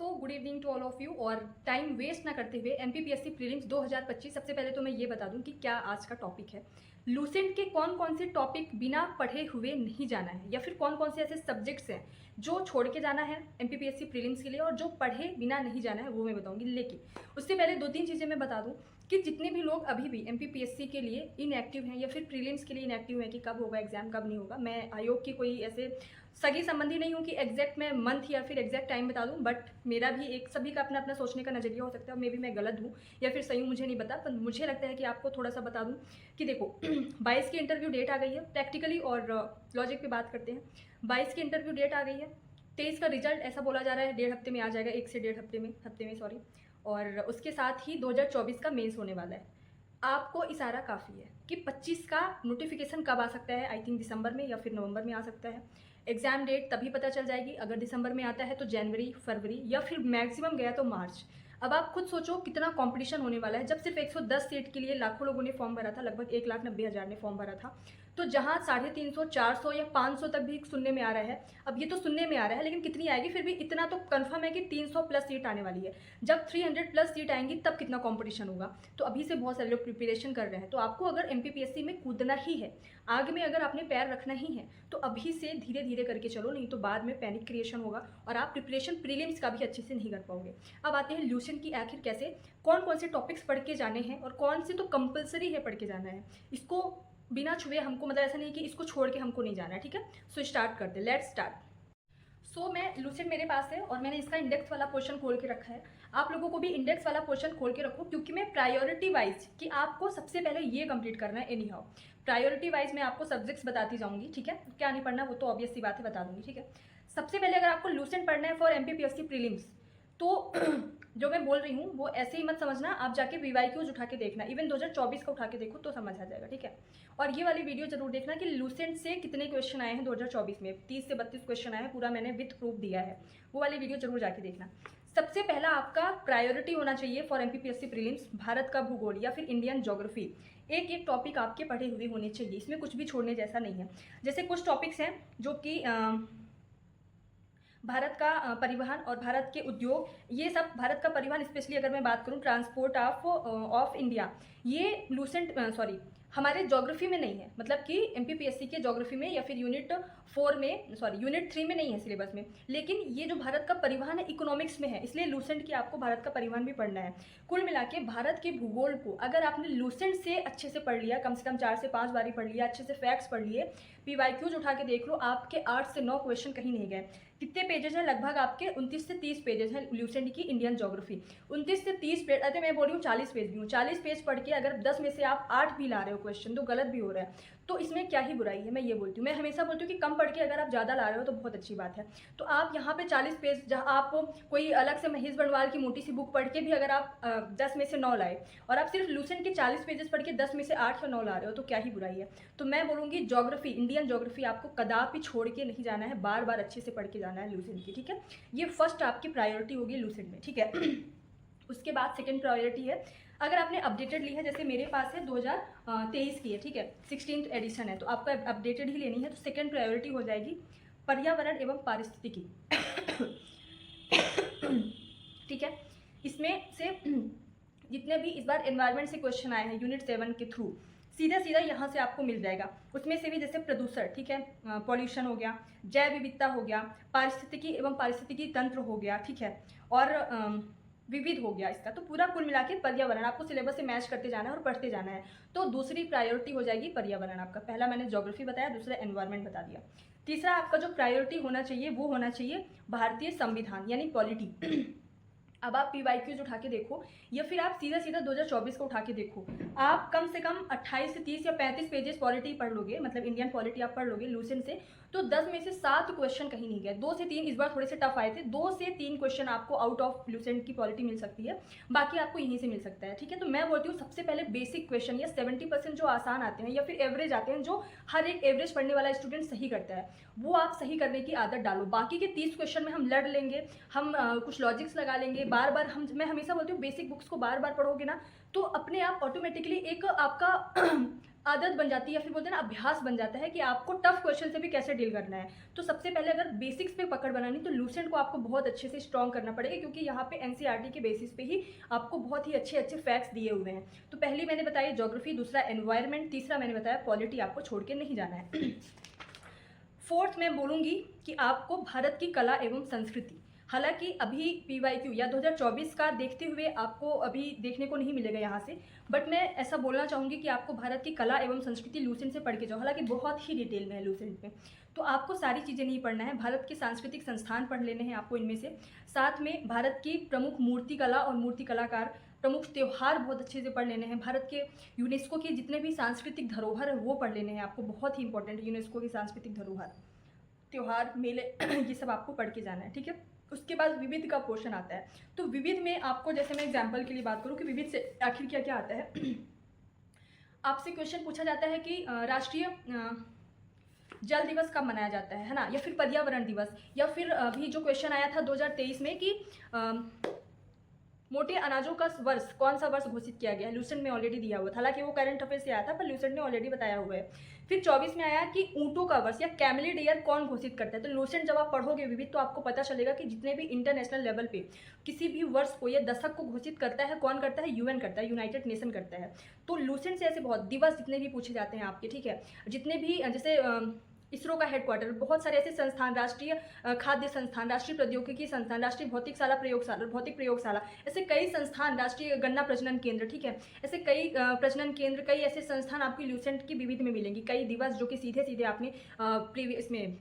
Good evening to all of you. और time waste ना करते हुए एमपीपीएससी प्रीलिम्स 2025 सबसे पहले तो मैं ये बता दूं कि क्या आज का टॉपिक है। लूसेंट के कौन कौन से टॉपिक बिना पढ़े हुए नहीं जाना है, या फिर कौन कौन से ऐसे सब्जेक्ट्स हैं जो छोड़ के जाना है एमपीपीएससी प्रीलिम्स के लिए, और जो पढ़े बिना नहीं जाना है वो मैं बताऊंगी। लेकिन उससे पहले दो तीन चीज़ें मैं बता दूं कि जितने भी लोग अभी भी एमपीपीएससी के लिए इनएक्टिव हैं या फिर प्रीलिम्स के लिए इनएक्टिव हैं कि कब होगा एग्जाम कब नहीं होगा, मैं आयोग की कोई ऐसे सगी संबंधी नहीं हूँ कि एग्जैक्ट मैं मंथ या फिर एग्जैक्ट टाइम बता दूँ, बट मेरा भी एक सभी का अपना अपना सोचने का नज़रिया हो सकता है। मे भी मैं गलत हूँ या फिर सही हूँ, मुझे नहीं पता, पर मुझे लगता है कि आपको थोड़ा सा बता दूँ कि देखो 22 की इंटरव्यू डेट आ गई है प्रैक्टिकली, और लॉजिक पे बात करते हैं। 22 की इंटरव्यू डेट आ गई है, 23 का रिजल्ट ऐसा बोला जा रहा है 1.5 हफ्ते में आ जाएगा, 1 से 1.5 हफ्ते में सॉरी। और उसके साथ ही 2024 का मेंस होने वाला है। आपको इशारा काफ़ी है कि 25 का नोटिफिकेशन कब आ सकता है, आई थिंक दिसंबर में या फिर नवंबर में आ सकता है। एग्ज़ाम डेट तभी पता चल जाएगी, अगर दिसंबर में आता है तो जनवरी फरवरी या फिर मैक्सिमम गया तो मार्च। अब आप खुद सोचो कितना कंपटीशन होने वाला है। जब सिर्फ 110 सीट के लिए लाखों लोगों ने फॉर्म भरा था, लगभग 1,90,000 ने फॉर्म भरा था, तो जहाँ 350, 400 या 500 तक भी सुनने में आ रहा है। अब ये तो सुनने में आ रहा है, लेकिन कितनी आएगी फिर भी इतना तो कंफर्म है कि 300 प्लस सीट आने वाली है। जब 300 प्लस सीट आएंगी तब कितना कंपटीशन होगा। तो अभी से बहुत सारे लोग प्रिपरेशन कर रहे हैं। तो आपको अगर एमपीपीएससी में कूदना ही है, आग में अगर आपने पैर रखना ही है, तो अभी से धीरे धीरे करके चलो, नहीं तो बाद में पैनिक क्रिएशन होगा और आप प्रिपरेशन प्रीलिम्स का भी अच्छे से नहीं कर पाओगे। अब आते हैं लूसेंट की आखिर कैसे कौन कौन से टॉपिक्स पढ़ के जाने हैं और कौन से तो कंपलसरी है पढ़ के जाना है। इसको बिना छुए हमको, मतलब ऐसा नहीं कि इसको छोड़ के हमको नहीं जाना है, ठीक है। सो स्टार्ट करते, लेट्स स्टार्ट। मैं लूसेंट मेरे पास है और मैंने इसका इंडेक्स वाला पोर्शन खोल के रखा है। आप लोगों को भी इंडेक्स वाला पोर्शन खोल के रखो, क्योंकि मैं प्रायोरिटी वाइज कि आपको सबसे पहले ये कंप्लीट करना है। एनी हाउ प्रायोरिटी वाइज मैं आपको सब्जेक्ट्स बताती जाऊंगी, ठीक है। क्या नहीं पढ़ना वो तो ऑब्वियस सी बात है, बता दूंगी, ठीक है। सबसे पहले अगर आपको लूसेंट पढ़ना है फॉर एमपीपीएससी प्रीलिम्स, तो जो मैं बोल रही हूँ वो ऐसे ही मत समझना, आप जाके वीवाईक्यूज उठा के देखना, इवन 2024 का उठा के देखो तो समझ आ जाएगा, ठीक है। और ये वाली वीडियो जरूर देखना कि लूसेंट से कितने क्वेश्चन आए हैं 2024 में। 30 से 32 क्वेश्चन आए हैं, पूरा मैंने विथ प्रूफ दिया है, वो वाली वीडियो जरूर जाके देखना। सबसे पहला आपका प्रायोरिटी होना चाहिए फॉर एमपीपीएससी प्रीलिम्स भारत का भूगोल या फिर इंडियन ज्योग्राफी। एक एक टॉपिक आपके पढ़े हुए होने चाहिए, इसमें कुछ भी छोड़ने जैसा नहीं है। जैसे कुछ टॉपिक्स हैं जो कि भारत का परिवहन और भारत के उद्योग, ये सब भारत का परिवहन, स्पेशली अगर मैं बात करूं ट्रांसपोर्ट ऑफ इंडिया, ये लूसेंट सॉरी हमारे ज्योग्राफी में नहीं है, मतलब कि एमपीपीएससी के ज्योग्राफी में या फिर यूनिट 4 में, सॉरी यूनिट 3 में नहीं है सिलेबस में। लेकिन ये जो भारत का परिवहन है इकोनॉमिक्स में है, इसलिए लूसेंट की आपको भारत का परिवहन भी पढ़ना है। कुल मिला के भारत के भूगोल को अगर आपने लूसेंट से अच्छे से पढ़ लिया, कम से कम 4 से 5 बारी पढ़ लिया, अच्छे से फैक्ट्स पढ़ लिए, पीवाईक्यूज उठा के देख लो, आपके 8 से 9 क्वेश्चन कहीं नहीं गए। कितने पेजेस हैं? लगभग आपके 29 से 30 पेजेस हैं लूसेंट की इंडियन ज्योग्राफी। 29 से 30 पेज, अरे मैं बोल रही हूँ 40 पेज भी हूँ। 40 पेज पढ़ के अगर 10 में से आप 8 भी ला रहे हो क्वेश्चन, तो गलत भी हो रहा है, तो इसमें क्या ही बुराई है। मैं ये बोलती हूँ, मैं हमेशा बोलती हूँ कि कम पढ़ के अगर आप ज़्यादा ला रहे हो तो बहुत अच्छी बात है। तो आप यहाँ पे 40 पेज, जहाँ आप कोई अलग से महेश बंडवाल की मोटी सी बुक पढ़ के भी अगर आप 10 में से 9 लाए, और आप सिर्फ लूसेंट के 40 पेजेस पढ़ के 10 में से 8 या 9 ला रहे हो, तो क्या ही बुराई है। तो मैं बोलूँगी ज्योग्राफी, इंडियन ज्योग्राफी आपको कदापि छोड़ के नहीं जाना है, बार बार अच्छे से पढ़ के जाना है लूसेंट की, ठीक है। ये फर्स्ट आपकी प्रायोरिटी होगी लूसेंट में, ठीक है। उसके बाद सेकेंड प्रायोरिटी है, अगर आपने अपडेटेड ली है, जैसे मेरे पास है 2023 की है, ठीक है, 16th एडिशन है, तो आपको अपडेटेड ही लेनी है। तो सेकेंड प्रायोरिटी हो जाएगी पर्यावरण एवं पारिस्थितिकी, ठीक है। इसमें से जितने भी इस बार एनवायरनमेंट से क्वेश्चन आए हैं यूनिट 7 के थ्रू, सीधा सीधा यहाँ से आपको मिल जाएगा। उसमें से भी जैसे प्रदूषण, ठीक है, पॉल्यूशन हो गया, जैव विविधता हो गया, पारिस्थितिकी एवं पारिस्थितिकी तंत्र हो गया, ठीक है, और विविध हो गया इसका। तो पूरा कुल मिला के पर्यावरण आपको सिलेबस से मैच करते जाना है और पढ़ते जाना है। तो दूसरी प्रायोरिटी हो जाएगी पर्यावरण आपका। पहला मैंने ज्योग्राफी बताया, दूसरा एनवायरनमेंट बता दिया। तीसरा आपका जो प्रायोरिटी होना चाहिए वो होना चाहिए भारतीय संविधान यानी पॉलिटी। अब आप पीवाईक्यूज उठा के देखो या फिर आप सीधा सीधा 2024 को उठा के देखो, आप कम से कम 28 से 30 या 35 पेजेस पॉलिटी पढ़ लोगे, मतलब इंडियन पॉलिटी आप पढ़ लोगे लूसेंट से, तो 10 में से 7 क्वेश्चन कहीं नहीं गए। 2 से 3 इस बार थोड़े से टफ आए थे, 2 से 3 क्वेश्चन आपको आउट ऑफ लूसेंट की पॉलिटी मिल सकती है, बाकी आपको यहीं से मिल सकता है, ठीक है। तो मैं बोलती हूँ सबसे पहले बेसिक क्वेश्चन या 70% जो आसान आते हैं या फिर एवरेज आते हैं, जो हर एक एवरेज पढ़ने वाला स्टूडेंट सही करता है, वो आप सही करने की आदत डालो। बाकी के 30 क्वेश्चन में हम लड़ लेंगे, हम कुछ लॉजिक्स लगा लेंगे, बार बार मैं हमेशा बोलती हूँ बेसिक बुक्स को बार बार पढ़ोगे ना, तो अपने आप ऑटोमेटिकली एक आपका आदत बन जाती है या फिर बोलते हैं ना अभ्यास बन जाता है कि आपको टफ क्वेश्चन से भी कैसे डील करना है। तो सबसे पहले अगर बेसिक्स पे पकड़ बनानी तो लूसेंट को आपको बहुत अच्छे से स्ट्रॉन्ग करना पड़ेगा, क्योंकि यहाँ पे एनसीईआरटी के बेसिस पे ही आपको बहुत ही अच्छे अच्छे फैक्ट्स दिए हुए हैं। तो पहली मैंने बताई ज्योग्राफी, दूसरा एनवायरनमेंट, तीसरा मैंने बताया पॉलिटी, आपको छोड़ के नहीं जाना है। फोर्थ मैं बोलूँगी कि आपको भारत की कला एवं संस्कृति, हालांकि अभी पीवाईक्यू या 2024 का देखते हुए आपको अभी देखने को नहीं मिलेगा यहाँ से, बट मैं ऐसा बोलना चाहूँगी कि आपको भारत की कला एवं संस्कृति लूसेंट से पढ़ के जाओ, हालांकि बहुत ही डिटेल में है लूसेंट में। तो आपको सारी चीज़ें नहीं पढ़ना है, भारत के सांस्कृतिक संस्थान पढ़ लेने हैं आपको इनमें से, साथ में भारत की प्रमुख मूर्ति कला और मूर्ति कलाकार, प्रमुख त्यौहार बहुत अच्छे से पढ़ लेने हैं, भारत के यूनेस्को के जितने भी सांस्कृतिक धरोहर है वो पढ़ लेने हैं आपको, बहुत ही इंपॉर्टेंट है यूनेस्को की सांस्कृतिक धरोहर, त्यौहार, मेले ये सब आपको पढ़ के जाना है, ठीक है। उसके बाद विविध का पोर्शन आता है। तो विविध में आपको, जैसे मैं एग्जाम्पल के लिए बात करूँ कि विविध से आखिर क्या क्या आता है। आपसे क्वेश्चन पूछा जाता है कि राष्ट्रीय जल दिवस कब मनाया जाता है ना, या फिर पर्यावरण दिवस, या फिर अभी जो क्वेश्चन आया था 2023 में कि मोटे अनाजों का वर्ष, कौन सा वर्ष घोषित किया गया है, लूसेंट में ऑलरेडी दिया हुआ था, हालांकि वो करंट अफेयर से आया था पर लूसेंट ने ऑलरेडी बताया हुआ है। फिर 24 में आया कि ऊँटों का वर्ष या कैमलिड ईयर कौन घोषित करता है। तो लूसेंट जब आप पढ़ोगे विविध तो आपको पता चलेगा कि जितने भी इंटरनेशनल लेवल पे किसी भी वर्ष को या दशक को घोषित करता है, कौन करता है, यूएन करता है, यूनाइटेड नेशन करता है। तो लूसेंट से ऐसे बहुत दिवस जितने भी पूछे जाते हैं आपके, ठीक है, जितने भी, जैसे इसरो का हेडक्वार्टर, बहुत सारे ऐसे संस्थान, राष्ट्रीय खाद्य संस्थान, राष्ट्रीय प्रौद्योगिकी संस्थान, राष्ट्रीय भौतिक प्रयोगशाला, ऐसे कई संस्थान, राष्ट्रीय गन्ना प्रजनन केंद्र, ठीक है, ऐसे कई प्रजनन केंद्र, कई ऐसे संस्थान आपकी लूसेंट की विविध में मिलेंगी, कई दिवस जो कि सीधे सीधे आपने प्रीवियस में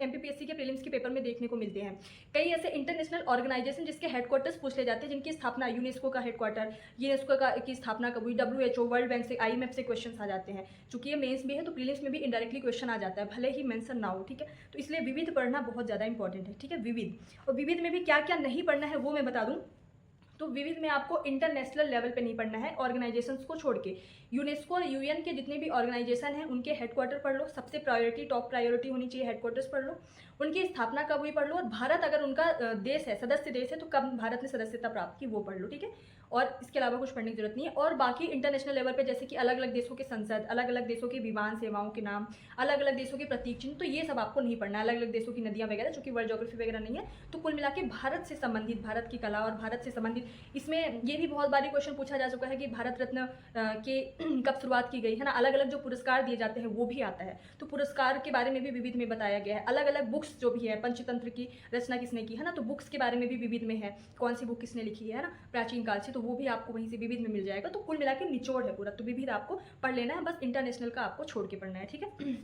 एमपीपीएससी के प्रीलिम्स के पेपर में देखने को मिलते हैं। कई ऐसे इंटरनेशनल ऑर्गेनाइजेशन जिसके हेडक्वार्टर्स पूछ ले जाते हैं, जिनकी स्थापना, यूनेस्को का हेडक्वार्टर, यूनेस्को की स्थापना कब हुई, WHO, वर्ल्ड बैंक से, IMF से क्वेश्चन आ जाते हैं। चूंकि ये मेंस भी है तो प्रीलिम्स में भी इनडायरेक्टली क्वेश्चन आ जाता है, भले ही मेंशन ना हो, ठीक है। तो इसलिए विविध पढ़ना बहुत ज़्यादा इंपॉर्टेंट है, ठीक है, विविध। और विविध में भी क्या क्या नहीं पढ़ना है वो मैं बता दूँ। तो विविध में आपको इंटरनेशनल लेवल पे नहीं पढ़ना है, ऑर्गेनाइजेशंस को छोड़ के यूनेस्को और यूएन के जितने भी ऑर्गेनाइजेशन हैं उनके हेडक्वार्टर पढ़ लो, सबसे प्रायोरिटी, टॉप प्रायोरिटी होनी चाहिए हेडक्वार्टर्स पढ़ लो, उनकी स्थापना कब हुई पढ़ लो, और भारत अगर उनका देश है, सदस्य देश है, तो कब भारत ने सदस्यता प्राप्त की वो पढ़ लो, ठीक है। और इसके अलावा कुछ पढ़ने की जरूरत नहीं है। और बाकी इंटरनेशनल लेवल पे जैसे कि अलग अलग देशों के संसद, अलग अलग देशों के विमान सेवाओं के नाम, अलग अलग देशों के प्रतीक चिन्ह, तो ये सब आपको नहीं पढ़ना है, अलग अलग देशों की नदियाँ वगैरह, चूँकि वर्ल्ड ज्योग्राफी वगैरह नहीं है। तो कुल मिला के भारत से संबंधित, भारत की कला और भारत से संबंधित, इसमें ये भी बहुत बारी क्वेश्चन पूछा जा चुका है कि भारत रत्न के कब शुरुआत की गई है ना, अलग अलग जो पुरस्कार दिए जाते हैं वो भी आता है। तो पुरस्कार के बारे में भी विविध में बताया गया है। अलग अलग बुक्स जो भी है, पंचतंत्र की रचना किसने की है ना, तो बुक्स के बारे में भी विविध में है, कौन सी बुक किसने लिखी है ना प्राचीन काल से, तो वो भी आपको वहीं से विविध में मिल जाएगा। तो कुल मिला के निचोड़ है पूरा, तो विविध आपको पढ़ लेना है, बस इंटरनेशनल का आपको छोड़ के पढ़ना है, ठीक है।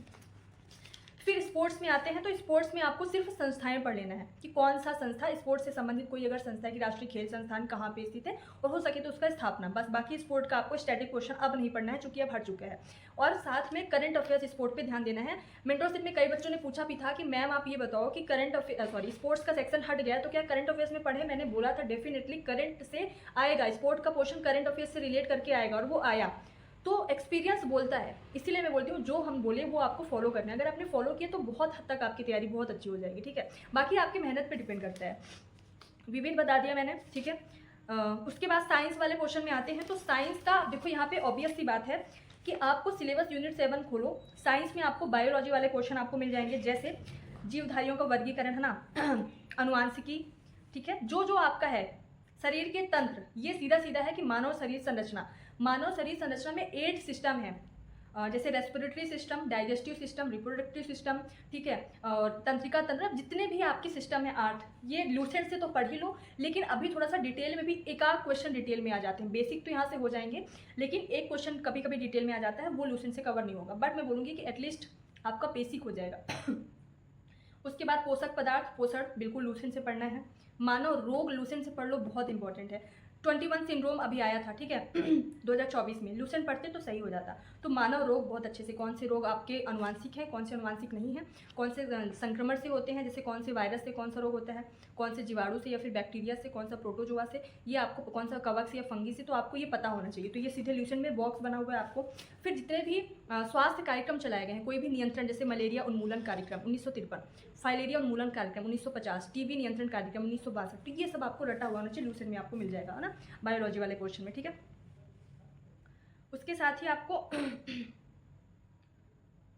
फिर स्पोर्ट्स में आते हैं, तो स्पोर्ट्स में आपको सिर्फ संस्थाएं पढ़ लेना है कि कौन सा संस्था स्पोर्ट्स से संबंधित, कोई अगर संस्था की राष्ट्रीय खेल संस्थान कहाँ पे स्थित है और हो सके तो उसका स्थापना, बस। बाकी स्पोर्ट का आपको स्टैटिक क्वेश्चन अब नहीं पढ़ना है चूंकि अब हट चुका है। और साथ में करंट अफेयर्स स्पोर्ट पे ध्यान देना है। मेंटरशिप में कई बच्चों ने पूछा भी था कि मैम आप ये बताओ कि स्पोर्ट्स का सेक्शन हट गया तो क्या करंट अफेयर्स में पढ़े। मैंने बोला था डेफिनेटली करंट से आएगा, स्पोर्ट का पोर्शन करंट अफेयर्स से रिलेट करके आएगा, और वो आया। तो एक्सपीरियंस बोलता है, इसीलिए मैं बोलती हूँ जो हम बोले वो आपको फॉलो करना है। अगर आपने फॉलो किया तो बहुत हद तक आपकी तैयारी बहुत अच्छी हो जाएगी, ठीक है। बाकी आपकी मेहनत पे डिपेंड करता है। विविध बता दिया मैंने, ठीक है। उसके बाद साइंस वाले क्वेश्चन में आते हैं। तो साइंस का देखो यहाँ पे ऑब्वियस सी बात है कि आपको सिलेबस यूनिट 7 खोलो, साइंस में आपको बायोलॉजी वाले क्वेश्चन आपको मिल जाएंगे, जैसे जीवधारियों का वर्गीकरण है ना, अनुवांशिकी, ठीक है, जो जो आपका है शरीर के तंत्र, ये सीधा सीधा है कि मानव शरीर संरचना, मानव शरीर संरचना में 8 सिस्टम है, जैसे respiratory system, digestive system, reproductive system, ठीक है, और तंत्रिका तंत्र, जितने भी आपके सिस्टम है 8, ये लूसेंट से तो पढ़ ही लो, लेकिन अभी थोड़ा सा डिटेल में भी एक आध क्वेश्चन डिटेल में आ जाते हैं। बेसिक तो यहाँ से हो जाएंगे, लेकिन एक क्वेश्चन कभी कभी डिटेल में आ जाता है, वो लूसेंट से कवर नहीं होगा, बट मैं बोलूँगी कि एटलीस्ट आपका बेसिक हो जाएगा। उसके बाद पोषक पदार्थ, पोषण बिल्कुल लूसेंट से पढ़ना है। मानव रोग लूसेंट से पढ़ लो, बहुत इंपॉर्टेंट है। 21 सिंड्रोम अभी आया था, ठीक है, 2024 में, लूसेंट पढ़ते तो सही हो जाता। तो मानव रोग बहुत अच्छे से, कौन से रोग आपके अनुवांशिक हैं, कौन से अनुवांशिक नहीं है, कौन से संक्रमण से होते हैं, जैसे कौन से वायरस से कौन सा रोग होता है, कौन से जीवाणु से या फिर बैक्टीरिया से, कौन सा प्रोटोजोआ से, ये आपको, कौन सा कवक से या फंगी से, तो आपको ये पता होना चाहिए। तो ये सीधे लूसेंट में बॉक्स बना हुआ है आपको। फिर जितने भी स्वास्थ्य कार्यक्रम चलाए गए हैं, कोई भी नियंत्रण, जैसे मलेरिया उन्मूलन कार्यक्रम 1953, फाइलेरिया उन्मूलन कार्यक्रम 1950, टीबी नियंत्रण कार्यक्रम 1962, तो ये सब आपको रटा हुआ होना चाहिए, लूसेंट में आपको मिल जाएगा, है ना, बायोलॉजी वाले क्वेश्चन में, ठीक है। उसके साथ ही आपको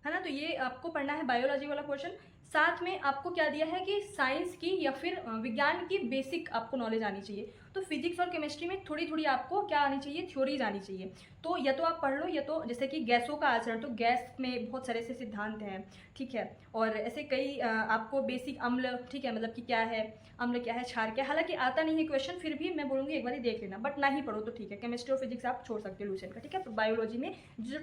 है ना, तो ये आपको पढ़ना है बायोलॉजी वाला क्वेश्चन। साथ में आपको क्या दिया है कि साइंस की या फिर विज्ञान की बेसिक आपको नॉलेज आनी चाहिए। तो फिजिक्स और केमिस्ट्री में थोड़ी थोड़ी आपको क्या आनी चाहिए, थ्योरीज आनी चाहिए। तो या तो आप पढ़ लो, या तो जैसे कि गैसों का आचरण, तो गैस में बहुत सारे ऐसे सिद्धांत हैं, ठीक है, और ऐसे कई आपको बेसिक अम्ल, ठीक है, मतलब कि क्या है अम्ल, क्या है क्षार, क्या है। हालांकि आता नहीं है क्वेश्चन, फिर भी मैं बोलूँगी एक बार देख लेना, बट ना ही पढ़ो तो ठीक है। केमिस्ट्री और फिजिक्स आप छोड़ सकते हो लूसेंट का, ठीक है। बायोलॉजी में जो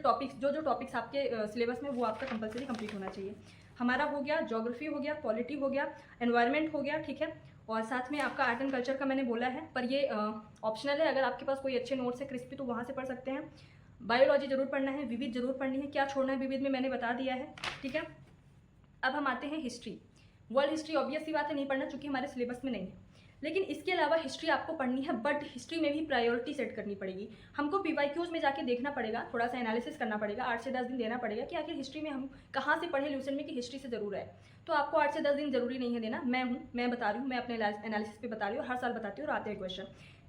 टॉपिक्स आपके सिलेबस में, वो आपका कंपलसरी कंप्लीट होना चाहिए। हमारा हो गया ज्योग्राफी, हो गया पॉलिटी, हो गया एनवायरनमेंट, हो गया, ठीक है। और साथ में आपका आर्ट एंड कल्चर का मैंने बोला है, पर ये ऑप्शनल है। अगर आपके पास कोई अच्छे नोट्स है क्रिस्पी, तो वहाँ से पढ़ सकते हैं। बायोलॉजी जरूर पढ़ना है, विविध जरूर पढ़नी है। क्या छोड़ना है विविध में मैंने बता दिया है, ठीक है। अब हम आते हैं हिस्ट्री। वर्ल्ड हिस्ट्री ऑब्वियस सी बात है नहीं पढ़ना, चूंकि हमारे सिलेबस में नहीं है। लेकिन इसके अलावा हिस्ट्री आपको पढ़नी है, बट हिस्ट्री में भी प्रायोरिटी सेट करनी पड़ेगी। हमको पीवाईक्यूज में जाके देखना पड़ेगा, थोड़ा सा एनालिसिस करना पड़ेगा, 8 से 10 दिन देना पड़ेगा कि आखिर हिस्ट्री में हम कहाँ से पढ़े लूसेंट में कि हिस्ट्री से जरूर है। तो आपको 8 से 10 दिन जरूरी नहीं है देना। मैं बता रही हूँ, मैं अपने एनालिसिस पे बता रही हूँ, हर साल बताती हूँ और आते हैं क्वेश्चन।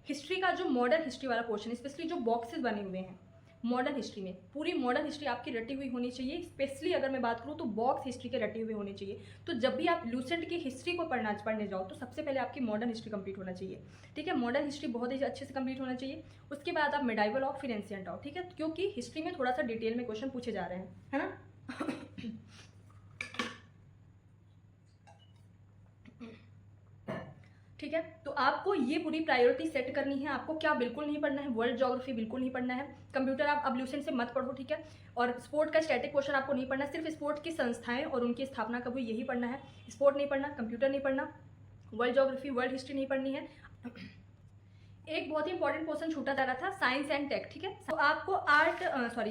हिस्ट्री का जो मॉडर्न हिस्ट्री वाला पोर्शन, स्पेशली जो बॉक्सेस बने हुए हैं मॉडर्न हिस्ट्री में, पूरी मॉडर्न हिस्ट्री आपकी रटी हुई होनी चाहिए। स्पेशली अगर मैं बात करूँ तो बॉक्स हिस्ट्री के रटे हुए होने चाहिए। तो जब भी आप लूसेंट की हिस्ट्री को पढ़ने जाओ, तो सबसे पहले आपकी मॉडर्न हिस्ट्री कंप्लीट होना चाहिए, ठीक है। मॉडर्न हिस्ट्री बहुत ही अच्छे से कंप्लीट होना चाहिए। उसके बाद आप मिडाइवल आओ, फिर एंशिएंट आओ, ठीक है, क्योंकि हिस्ट्री में थोड़ा सा डिटेल में क्वेश्चन पूछे जा रहे हैं, है ना। ठीक है, तो आपको ये पूरी प्रायोरिटी सेट करनी है। आपको क्या बिल्कुल नहीं पढ़ना है, वर्ल्ड ज्योग्राफी बिल्कुल नहीं पढ़ना है। कंप्यूटर आप अब लूसेंट से मत पढ़ो, ठीक है। और स्पोर्ट का स्टैटिक क्वेश्चन आपको नहीं पढ़ना, सिर्फ स्पोर्ट की संस्थाएं और उनकी स्थापना कब हुई यही पढ़ना है। स्पोर्ट नहीं पढ़ना, कंप्यूटर नहीं पढ़ना, वर्ल्ड ज्योग्राफी वर्ल्ड हिस्ट्री नहीं पढ़नी है। एक बहुत ही इंपॉर्टेंट क्वेश्चन छूटा जा रहा था, साइंस एंड टेक, ठीक है। तो आपको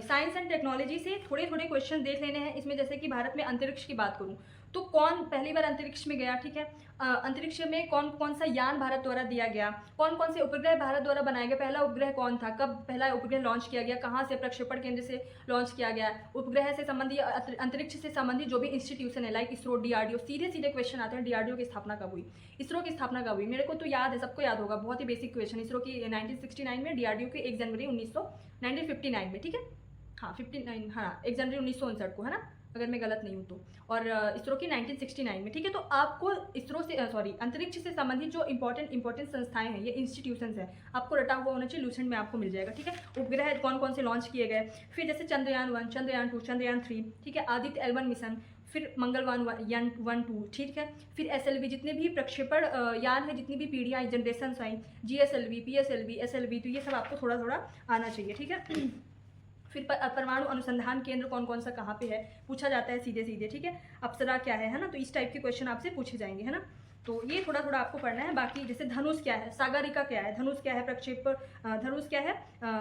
साइंस एंड टेक्नोलॉजी से थोड़े थोड़े क्वेश्चन देख लेने हैं इसमें। जैसे कि भारत में अंतरिक्ष की बात करूं तो कौन पहली बार अंतरिक्ष में गया, ठीक है। अंतरिक्ष में कौन कौन सा यान भारत द्वारा दिया गया, कौन कौन से उपग्रह भारत द्वारा बनाया गया, पहला उपग्रह कौन था, कब पहला उपग्रह लॉन्च किया गया, कहाँ से, प्रक्षेपण केंद्र से लॉन्च किया गया, उपग्रह से संबंधी अंतरिक्ष से संबंधित जो भी इंस्टीट्यूशन है लाइक इसरो, डीआरडीओ, सीधे सीधे क्वेश्चन आते हैं। डीआरडीओ की स्थापना कब हुई, इसरो की स्थापना कब हुई, मेरे को तो याद है, सबको याद होगा, बहुत ही बेसिक क्वेश्चन। इसरो की 1969 में, डीआरडीओ की 1 जनवरी 1959 में, ठीक है। हाँ 59, हाँ 1 जनवरी 1959 को, है ना, अगर मैं गलत नहीं हूँ तो। और इसरो की 1969 में, ठीक है। तो आपको इसरो से अंतरिक्ष से संबंधित जो इंपॉर्टेंट संस्थाएं हैं, ये इंस्टीट्यूशंस हैं, आपको रटा हुआ होना चाहिए, लूसेंट में आपको मिल जाएगा, ठीक है। उपग्रह कौन कौन से लॉन्च किए गए, फिर जैसे चंद्रयान 1, चंद्रयान 2, चंद्रयान 3, ठीक है, आदित्य L1 मिशन, फिर मंगलवान 1, 2, ठीक है, फिर SLV, जितने भी प्रक्षेपण यान है, जितनी भी पीढ़ियाँ जनरेशन आई, GSLV, PSLV, SLV, तो ये सब आपको थोड़ा थोड़ा आना चाहिए, ठीक है। फिर परमाणु अनुसंधान केंद्र कौन कौन सा कहाँ पे है पूछा जाता है सीधे सीधे, ठीक है। अप्सरा क्या है ना, तो इस टाइप के क्वेश्चन आपसे पूछे जाएंगे, है ना। तो ये थोड़ा थोड़ा आपको पढ़ना है। बाकी जैसे धनुष क्या है, सागरिका क्या है, धनुष क्या है, प्रक्षेपण धनुष क्या है,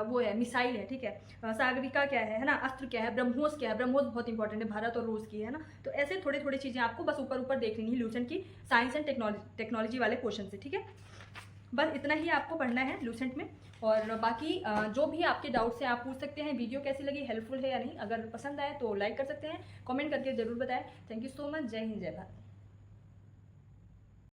वो है मिसाइल है, ठीक है। सागरिका क्या है ना, अस्त्र क्या है, ब्रह्मोस क्या है, ब्रह्मोस बहुत इंपॉर्टेंट है, भारत और रूस की है ना। तो ऐसे थोड़ी थोड़ी चीज़ें आपको बस ऊपर ऊपर देख लेनी है लूसेंट की साइंस एंड टेक्नोलॉजी वाले क्वेश्चन से, ठीक है। बस इतना ही आपको पढ़ना है लूसेंट में। और बाकी जो भी आपके डाउट्स हैं आप पूछ सकते हैं। वीडियो कैसी लगी, हेल्पफुल है या नहीं, अगर पसंद आए तो लाइक कर सकते हैं, कमेंट करके जरूर बताएं। थैंक यू सो मच, जय हिंद, जय भारत।